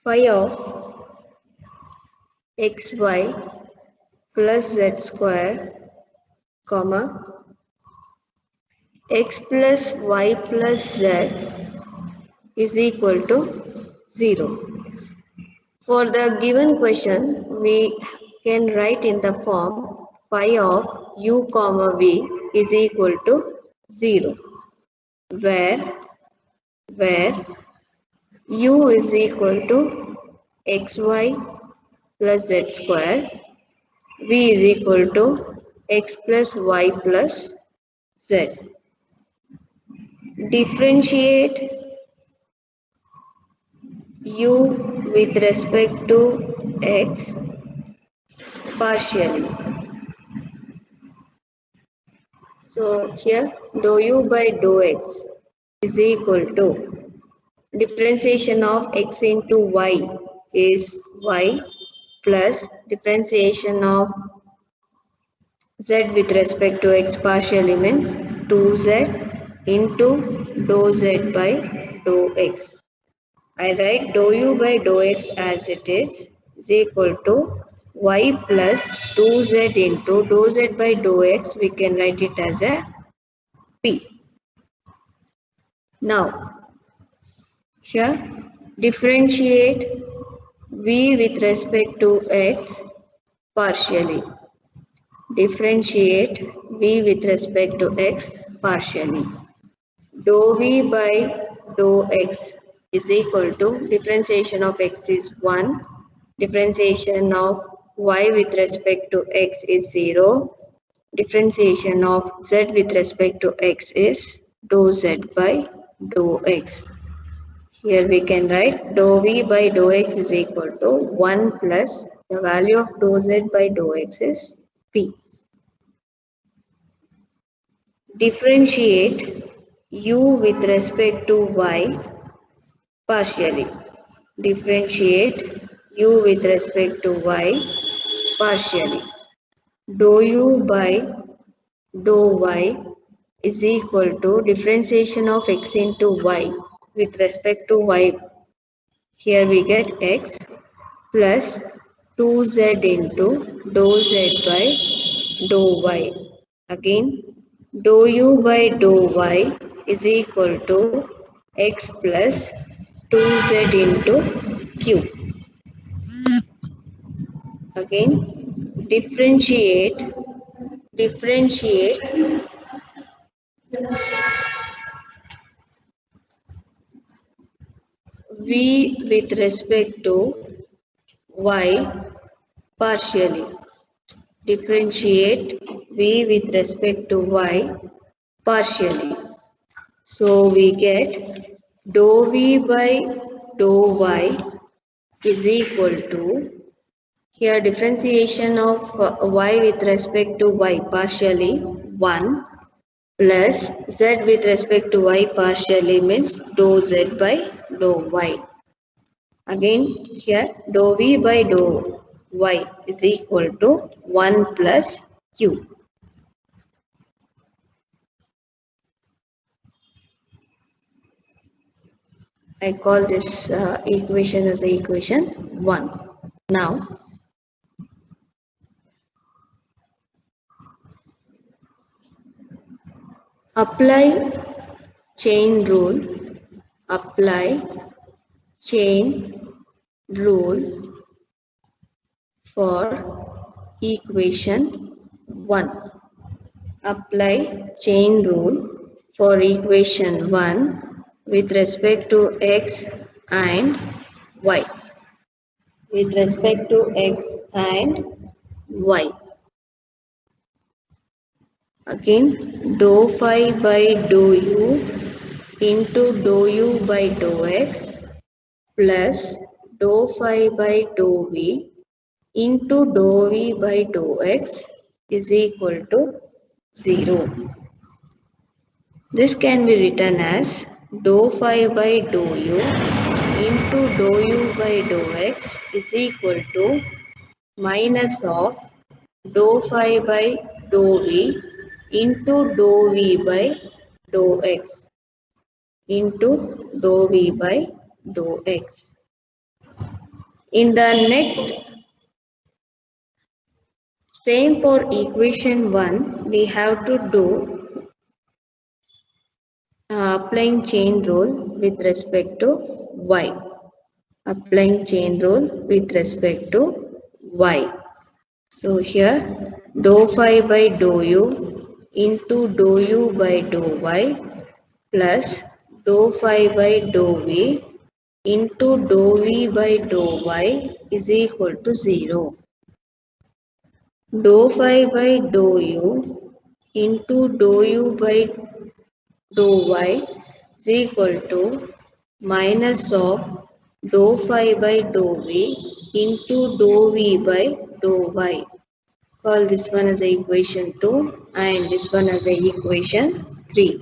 phi of xy plus z square, comma, x plus y plus z is equal to 0. For the given question, we can write in the form phi of u comma v is equal to 0, where u is equal to xy plus z square, v is equal to x plus y plus z. Differentiate u with respect to x partially. So here dou u by dou x is equal to differentiation of x into y is y plus differentiation of z with respect to x partially means 2z into dou z by dou x. I write dou u by dou x as it is equal to y plus 2z into dou z by dou x. We can write it as a p. Now here differentiate v with respect to x partially. Differentiate v with respect to x partially. Dou v by dou x is equal to differentiation of x is 1, differentiation of y with respect to x is 0, differentiation of z with respect to x is dou z by dou x. Here we can write dou v by dou x is equal to 1 plus the value of dou z by dou x is p. Differentiate u with respect to y partially. Differentiate u with respect to y partially. Dou u by dou y is equal to differentiation of x into y with respect to y. Here we get x plus 2z into dou z by dou y. Again, dou u by dou y is equal to x plus 2z into q. Again, differentiate v with respect to y partially. Differentiate v with respect to y partially. So we get dou v by dou y is equal to, here differentiation of y with respect to y partially 1 plus z with respect to y partially means dou z by dou y. Again here dou v by dou y is equal to 1 plus q. I call this equation as equation 1. Now apply chain rule for equation 1. Apply chain rule for equation 1 with respect to x and y. With respect to x and y. Again, dou phi by dou u into dou u by dou x plus dou phi by dou v into dou v by dou x is equal to 0. This can be written as dou phi by dou u into dou u by dou x is equal to minus of dou phi by dou v into dou v by dou x into dou v by dou x. In the next, same for equation 1, we have to do applying chain rule with respect to y. Applying chain rule with respect to y. So here dou phi by dou u into dou u by dou y plus dou phi by dou v into dou v by dou y is equal to 0. Dou phi by dou u into dou u by dou y is equal to minus of dou phi by dou v into dou v by dou y. Call this one as a equation 2 and this one as a equation 3.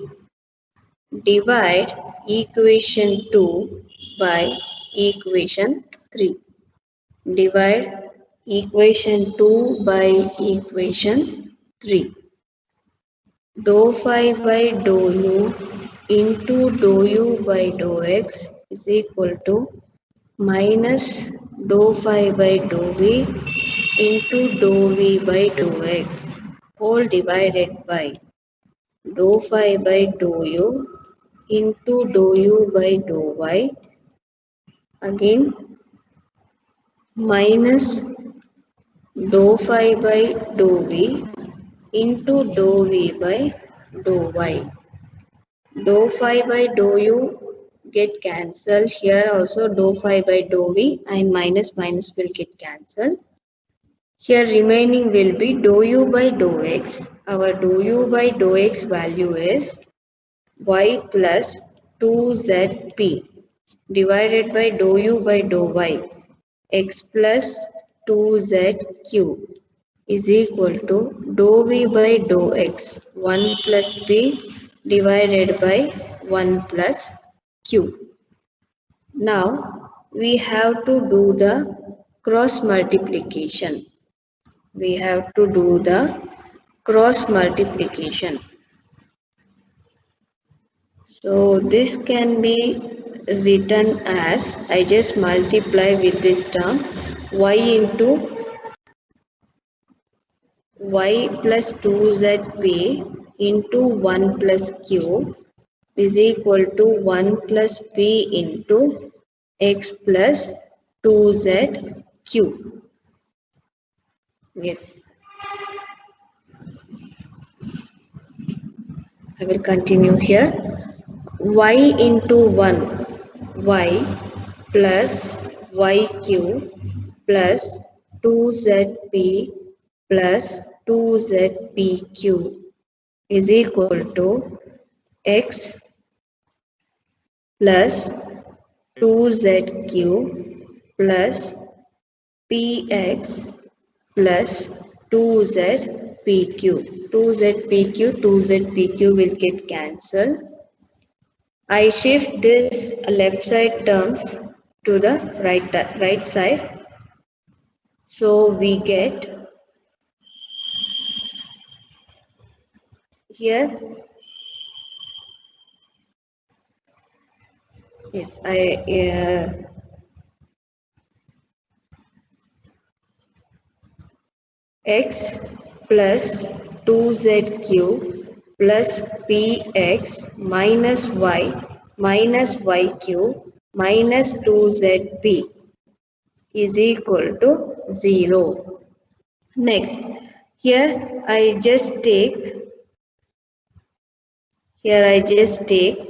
Divide equation 2 by equation 3. Divide equation 2 by equation 3. Dou phi by dou u into dou u by dou x is equal to minus dou phi by dou v into dou v by dou x whole divided by dou phi by dou u into dou u by dou y again minus dou phi by dou v into dou v by dou y. Dou phi by dou u get cancelled. Here also dou phi by dou v and minus minus will get cancelled. Here remaining will be dou u by dou x. Our dou u by dou x value is y plus 2zp divided by dou u by dou y x plus 2zq is equal to dou v by dou x 1 plus p divided by 1 plus q. Now we have to do the cross multiplication. We have to do the cross multiplication. So this can be written as, I just multiply with this term y into y plus 2zp into 1 plus q is equal to 1 plus p into x plus 2zq. Yes. I will continue here. Y into 1 y plus yq plus 2zp plus 2zpq is equal to x plus 2zq plus px plus 2zpq. 2zpq will get cancelled. I shift this left side terms to the right side. So we get here, yes, x plus 2zq plus px minus y minus yq minus 2zp is equal to 0. Next, here I just take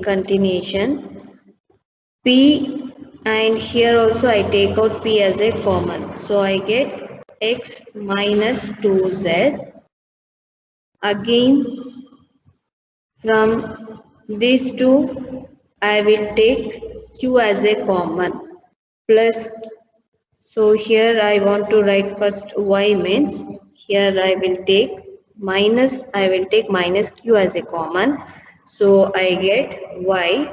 continuation p, and here also I take out p as a common. So I get x minus 2z. Again from these two I will take q as a common plus. So here I want to write first y means here I will take minus q as a common. So I get y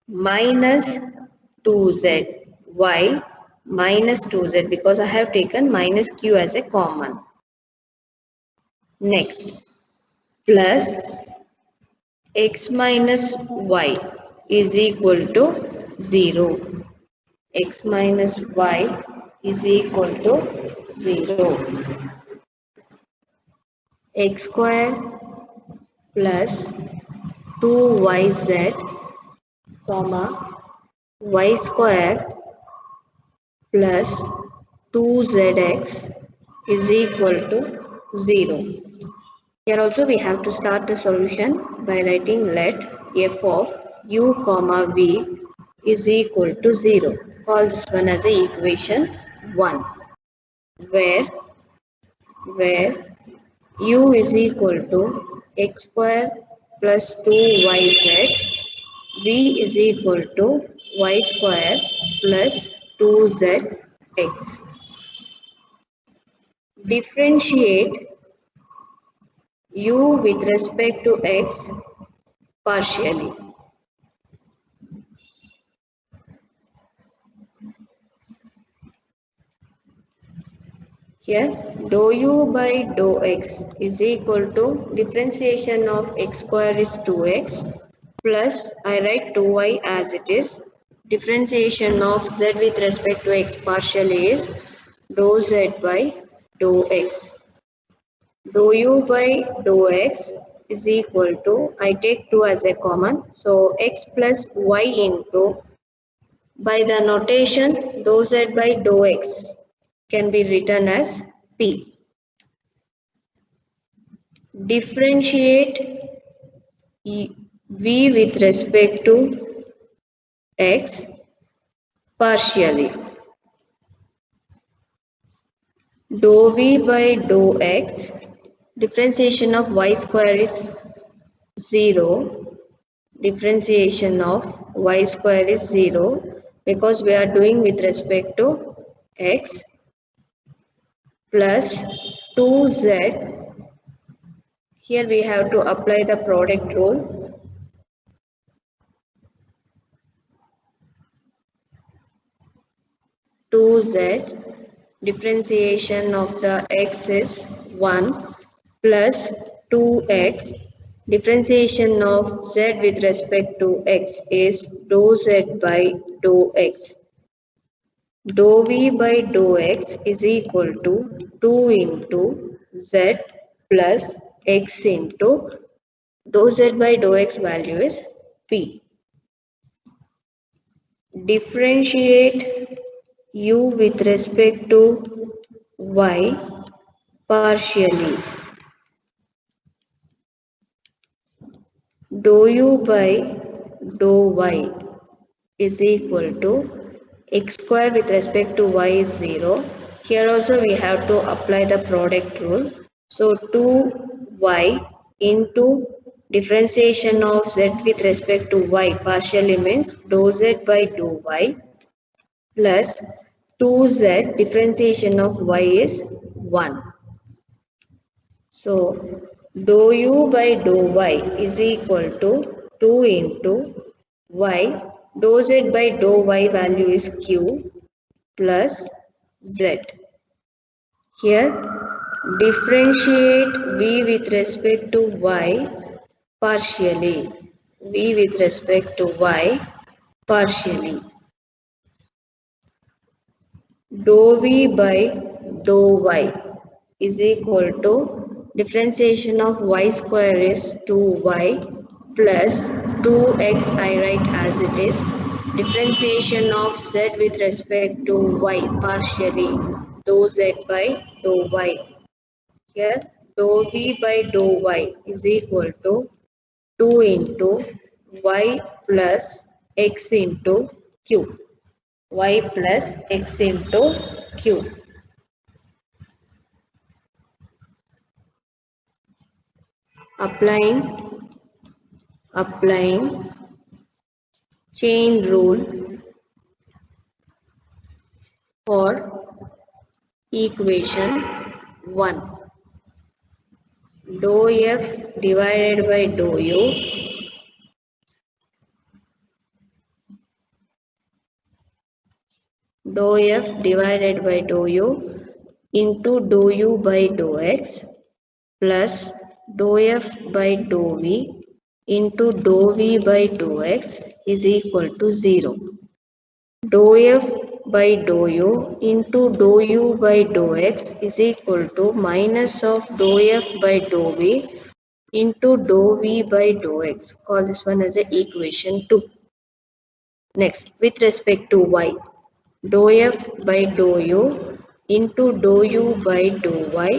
minus 2z, y minus 2z because I have taken minus q as a common. Next, plus x minus y is equal to 0. X minus y is equal to 0. X square plus 2yz comma y square plus 2zx is equal to 0. Here also we have to start the solution by writing let f of u comma v is equal to 0. Call this one as a equation 1 where u is equal to x square plus 2yz, v is equal to y square plus 2zx. Differentiate u with respect to x partially. Here dou u by dou x is equal to differentiation of x square is 2x plus I write 2y as it is. Differentiation of z with respect to x partially is dou z by dou x. Dou u by dou x is equal to, I take 2 as a common, so x plus y into, by the notation dou z by dou x can be written as p. Differentiate v with respect to x partially. Dou v by dou x, differentiation of y square is 0. Differentiation of y square is 0 because we are doing with respect to x plus 2z. Here we have to apply the product rule. 2z, differentiation of the x is 1 plus 2x, differentiation of z with respect to x is dou z by dou x. Dou v by dou x is equal to 2 into z plus x into dou z by dou x value is p. Differentiate u with respect to y partially. Dou u by dou y is equal to x square with respect to y is 0. Here also we have to apply the product rule. So 2y into differentiation of z with respect to y partially means dou z by dou y plus 2z, differentiation of y is 1. So dou u by dou y is equal to 2 into y, dou z by dou y value is q plus z. Here differentiate v with respect to y partially. V with respect to y partially. Dou v by dou y is equal to differentiation of y square is 2y plus 2x I write as it is. Differentiation of z with respect to y partially dou z by dou y. Here dou v by dou y is equal to 2 into y plus x into q. Y plus x into q. Applying chain rule for equation 1. Dou f divided by dou u dou f divided by dou u into dou u by dou x plus dou f by dou v into dou v by dou x is equal to 0. Dou f by dou u into dou u by dou x is equal to minus of dou f by dou v into dou v by dou x. Call this one as a equation 2. Next, with respect to y, dou f by dou u into dou u by dou y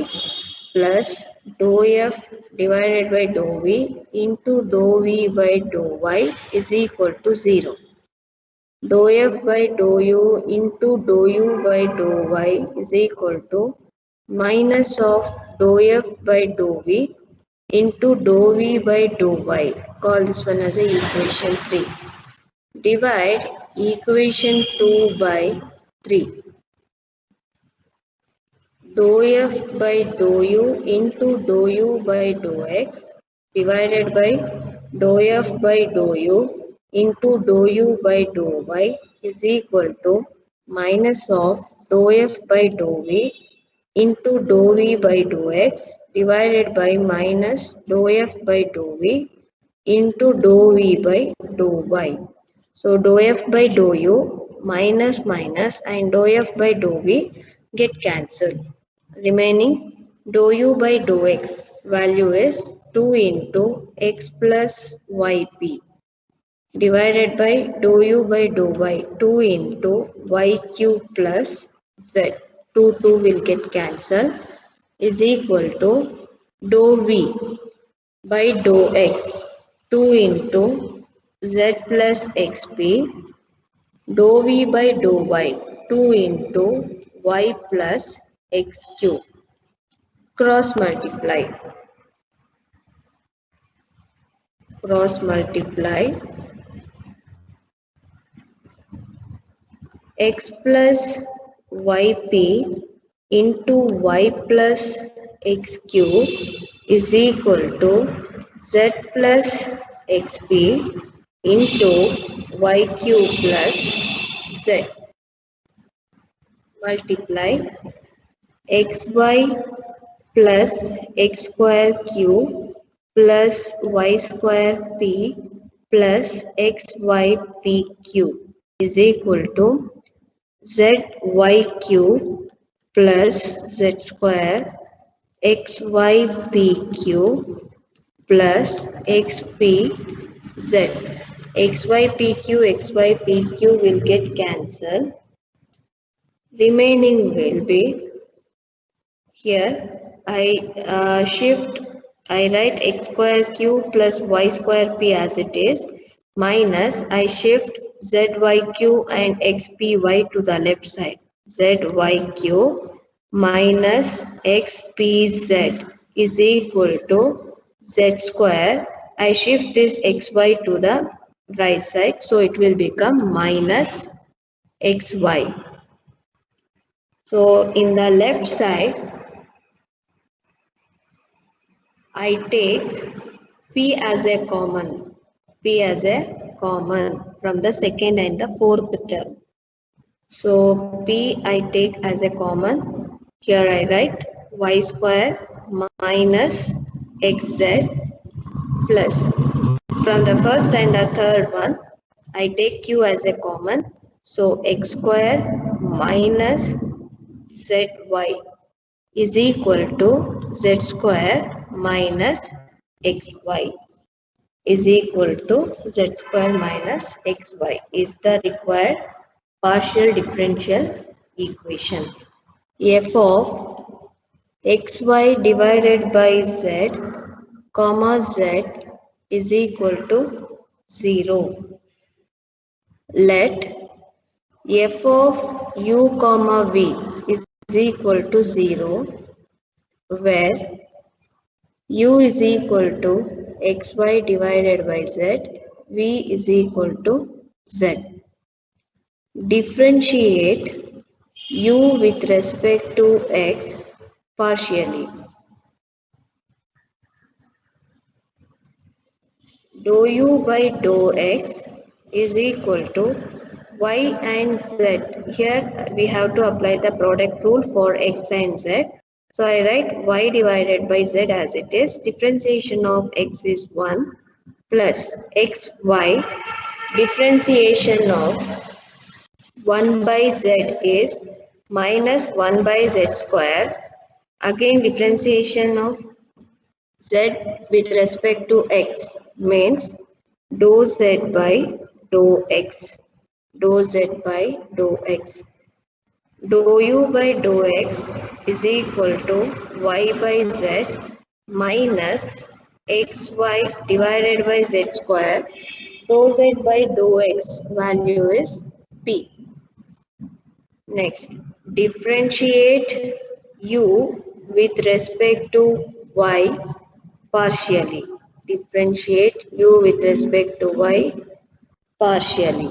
plus dou f divided by dou v into dou v by dou y is equal to 0. Dou f by dou u into dou u by dou y is equal to minus of dou f by dou v into dou v by dou y. Call this one as a equation 3. Divide equation 2 by 3. Dou f by dou u into dou u by dou x divided by dou f by dou u into dou u by dou y is equal to minus of dou f by dou v into dou v by dou x divided by minus dou f by dou v into dou v by dou y. So dou f by dou u minus minus and dou f by dou v get cancelled. Remaining dou u by dou x value is 2 into x plus yp divided by dou u by dou y 2 into yq plus z. 2 will get cancelled is equal to dou v by dou x 2 into z plus xp dou v by dou y 2 into y plus xq. Cross multiply x plus yp into y plus x cube is equal to z plus xp into y cube plus z. Multiply xy plus x square cube plus y square p plus xyp cube is equal to zy cube plus z square xyp cube plus xpz. xypq will get cancelled. Remaining will be here I write x square q plus y square p as it is minus I shift zyq and xpy to the left side. Zyq minus xpz is equal to z square. I shift this xy to the right side, so it will become minus xy. So in the left side, I take P as a common from the second and the fourth term. So P I take as a common. Here I write y square minus xz plus. From the first and the third one, I take Q as a common. So x square minus zy is equal to z square minus xy is equal to z square minus xy is the required partial differential equation. F of xy divided by z comma z is equal to 0. Let f of u comma v is equal to 0 where u is equal to xy divided by z, v is equal to z. Differentiate u with respect to x partially. Dou u by dou x is equal to y and z. Here we have to apply the product rule for x and z. So I write y divided by z as it is. Differentiation of x is 1 plus xy differentiation of 1 by z is minus 1 by z square. Again differentiation of z with respect to x means dou z by dou x. Dou z by dou x. Dou u by dou x is equal to y by z minus xy divided by z square. Dou z by dou x value is p. Next, differentiate u with respect to y partially. Differentiate u with respect to y partially.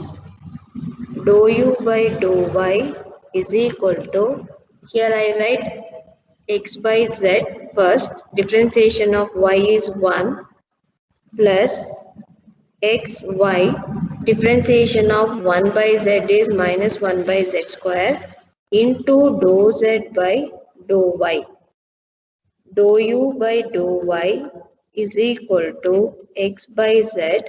Dou u by dou y is equal to, here I write x by z first, differentiation of y is 1 plus x y, differentiation of 1 by z is minus 1 by z square into dou z by dou y. Dou u by dou y is equal to x by z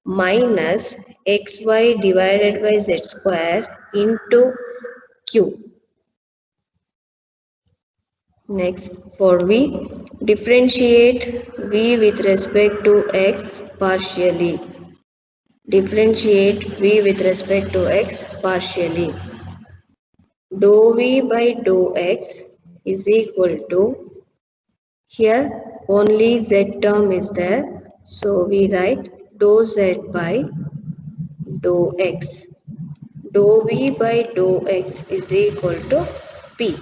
minus xy divided by z square into q. Next, for v, differentiate v with respect to x partially. Differentiate v with respect to x partially. Dou v by dou x is equal to, here only z term is there, so we write dou z by dou x. Dou v by dou x is equal to p.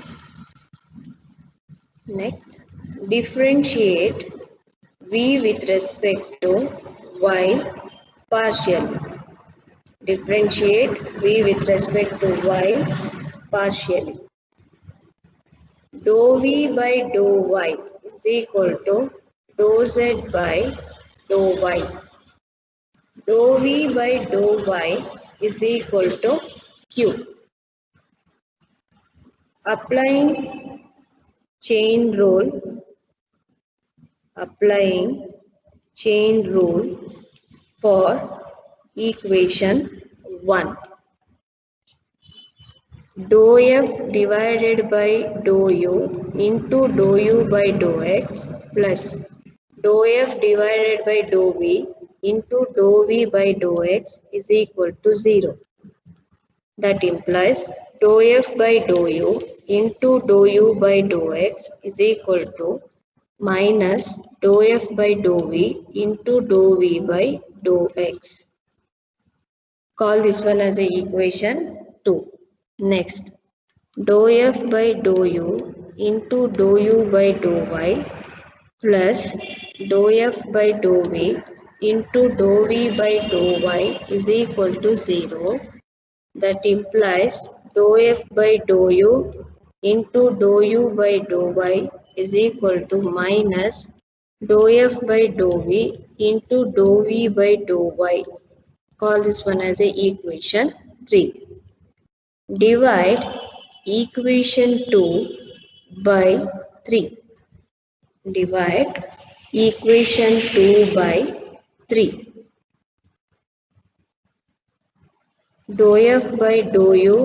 Next, differentiate v with respect to y partially. Differentiate v with respect to y partially. Dou v by dou y is equal to dou z by dou y. Dou v by dou y is equal to q. Applying chain rule. Applying chain rule for equation 1. Dou f divided by dou u into dou u by dou x plus dou f divided by dou v into dou v by dou x is equal to 0. That implies dou f by dou u into dou u by dou x is equal to minus dou f by dou v into dou v by dou x. Call this one as a equation 2. Next, dou f by dou u into dou u by dou y plus dou f by dou v into dou v by dou y is equal to 0. That implies dou f by dou u into dou u by dou y is equal to minus dou f by dou v into dou v by dou y. Call this one as a equation 3. Divide equation 2 by 3. Divide equation 2 by 3. Dou f by dou u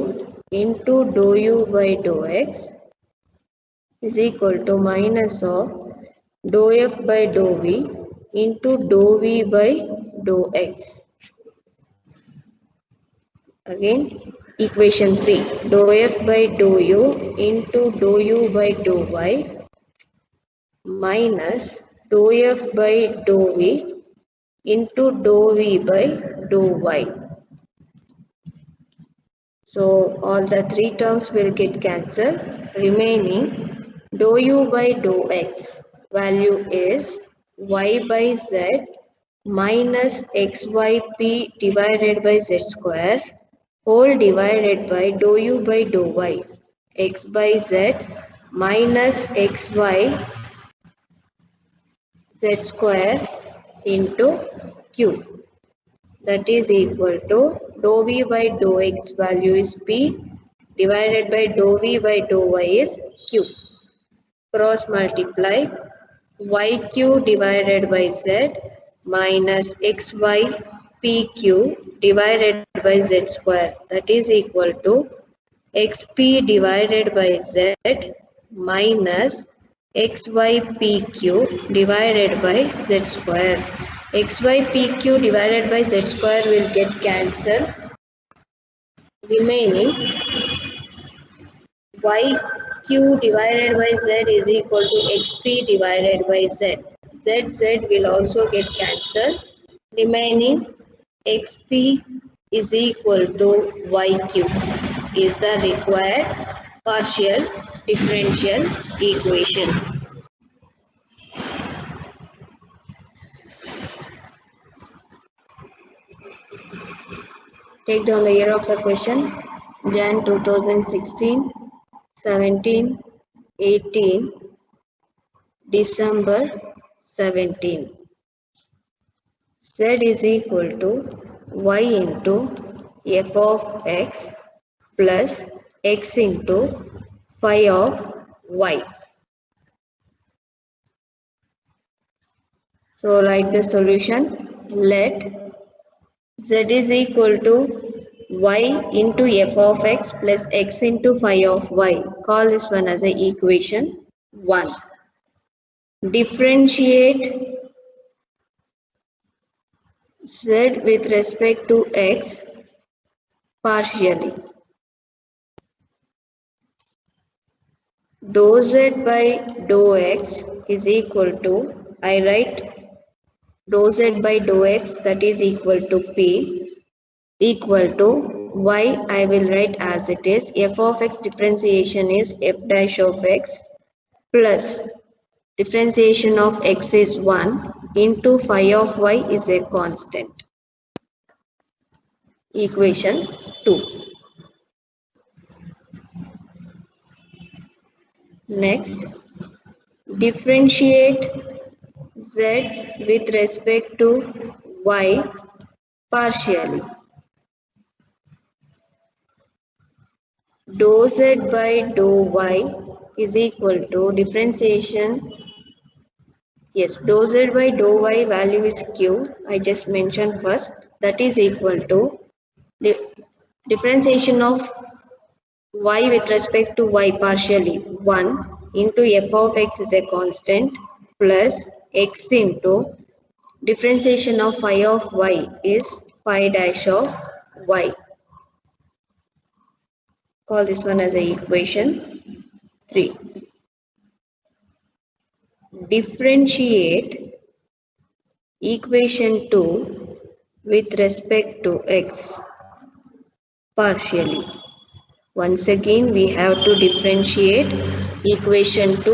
into dou u by dou x is equal to minus of dou f by dou v into dou v by dou x. Again, equation 3, dou f by dou u into dou u by dou y minus dou f by dou v into dou v by dou y. So all the three terms will get cancelled. Remaining dou u by dou x value is y by z minus xyp divided by z square whole divided by dou u by dou y, x by z minus xy z square into q. That is equal to dou v by dou x value is p divided by dou v by dou y is q. Cross multiply yq divided by z minus xy PQ divided by Z square, that is equal to XP divided by Z minus XYPQ divided by Z square. XYPQ divided by Z square will get cancelled, remaining YQ divided by Z is equal to XP divided by Z. Z will also get cancelled, remaining XP is equal to YQ is the required partial differential equation. Take down the year of the question: Jan 2016, 17, 18, December 17. Z is equal to y into f of x plus x into phi of y. So write the solution. Let z is equal to y into f of x plus x into phi of y. Call this one as a equation 1. Differentiate z with respect to x partially. Dou z by dou x is equal to, I write dou z by dou x, that is equal to p, equal to y, I will write as it is. F of x differentiation is f dash of x plus differentiation of x is 1 into phi of y is a constant. Equation 2. Next, differentiate z with respect to y partially. Dou z by dou y is equal to differentiation. Yes, dou z by dou y value is q. I just mentioned first. That is equal to differentiation of y with respect to y partially 1 into f of x is a constant plus x into differentiation of phi of y is phi dash of y. Call this one as a equation 3. Differentiate equation 2 with respect to x partially. Once again, we have to differentiate equation 2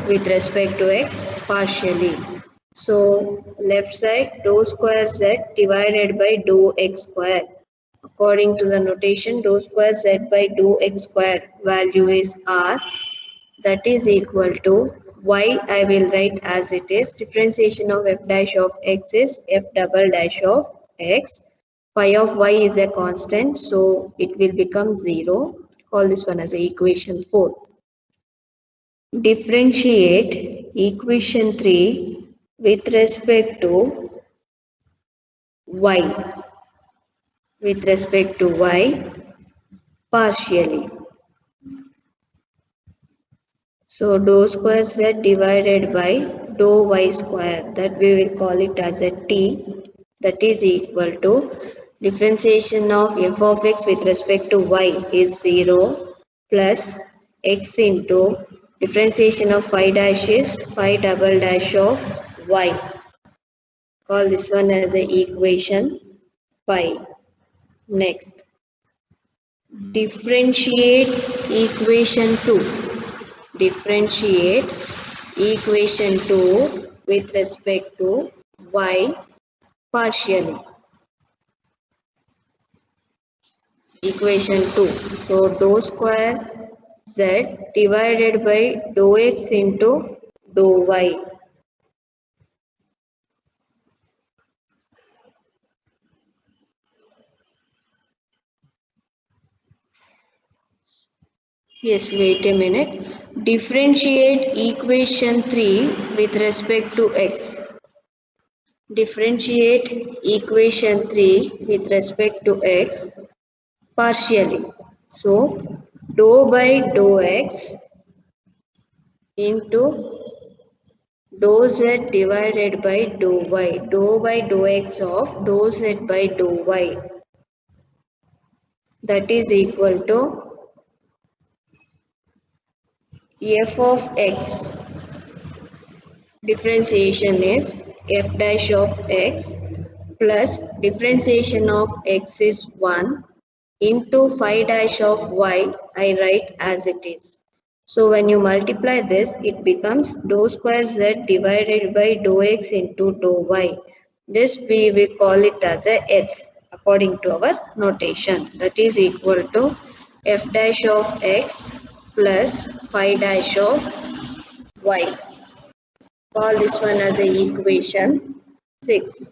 with respect to x partially. So, left side dou square z divided by dou x square. According to the notation, dou square z by dou x square value is r. That is equal to y, I will write as it is. Differentiation of f dash of x is f double dash of x. Phi of y is a constant, so it will become 0. Call this one as a equation 4. Differentiate equation 3 with respect to y. With respect to y partially. So dou square z divided by dou y square, that we will call it as a t, that is equal to differentiation of f of x with respect to y is 0 plus x into differentiation of phi dash is phi double dash of y. Call this one as a equation 5. Next, differentiate equation 2. Differentiate equation 2 with respect to y partially. Equation 2. So dou square z divided by dou x into dou y. Yes, wait a minute. Differentiate equation 3 with respect to x. Differentiate equation 3 with respect to x partially. So, dou by dou x into dou z divided by dou y. Dou by dou x of dou z by dou y. That is equal to f of x. Differentiation is f dash of x plus differentiation of x is 1 into phi dash of y I write as it is. So when you multiply this, it becomes dou square z divided by dou x into dou y. This we will call it as a s according to our notation. That is equal to f dash of x plus phi dash of y. Call this one as a equation 6.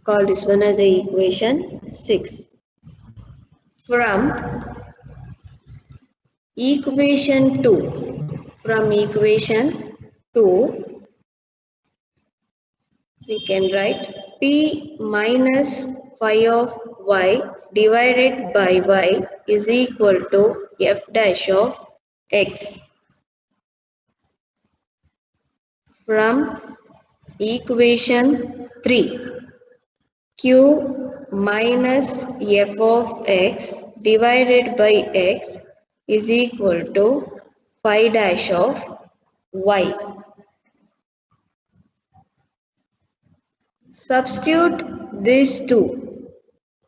Call this one as a equation 6. From equation 2, we can write p minus phi of y divided by y is equal to f dash of x. From equation 3, q minus f of x divided by x is equal to phi dash of y. Substitute these two.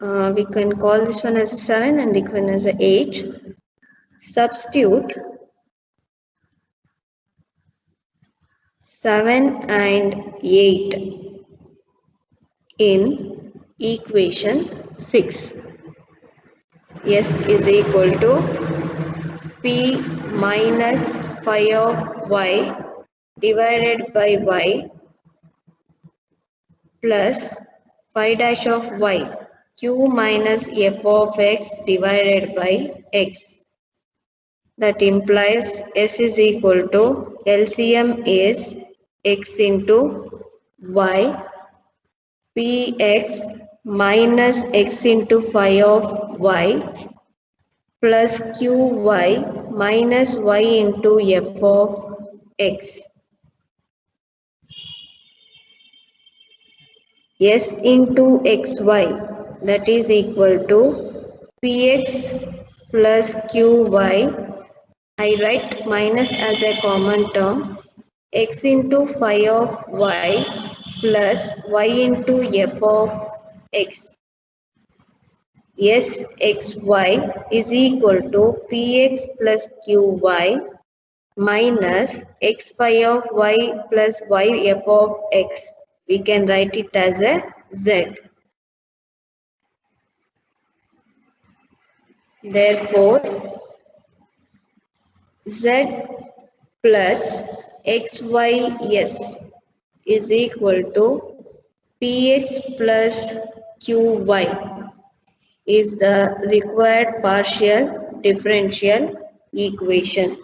We can call this one as a 7 and this one as a 8. Substitute 7 and 8 in equation 6. S is equal to P minus phi of y divided by y plus phi dash of y, q minus f of x divided by x. That implies S is equal to LCM is x into y px minus x into phi of y plus qy minus y into f of x. S into xy, that is equal to px plus qy. I write minus as a common term. X into phi of y plus y into f of x. Sxy is equal to px plus qy minus x phi of y plus y f of x. We can write it as a z. Therefore, z plus xys is equal to px plus qy is the required partial differential equation.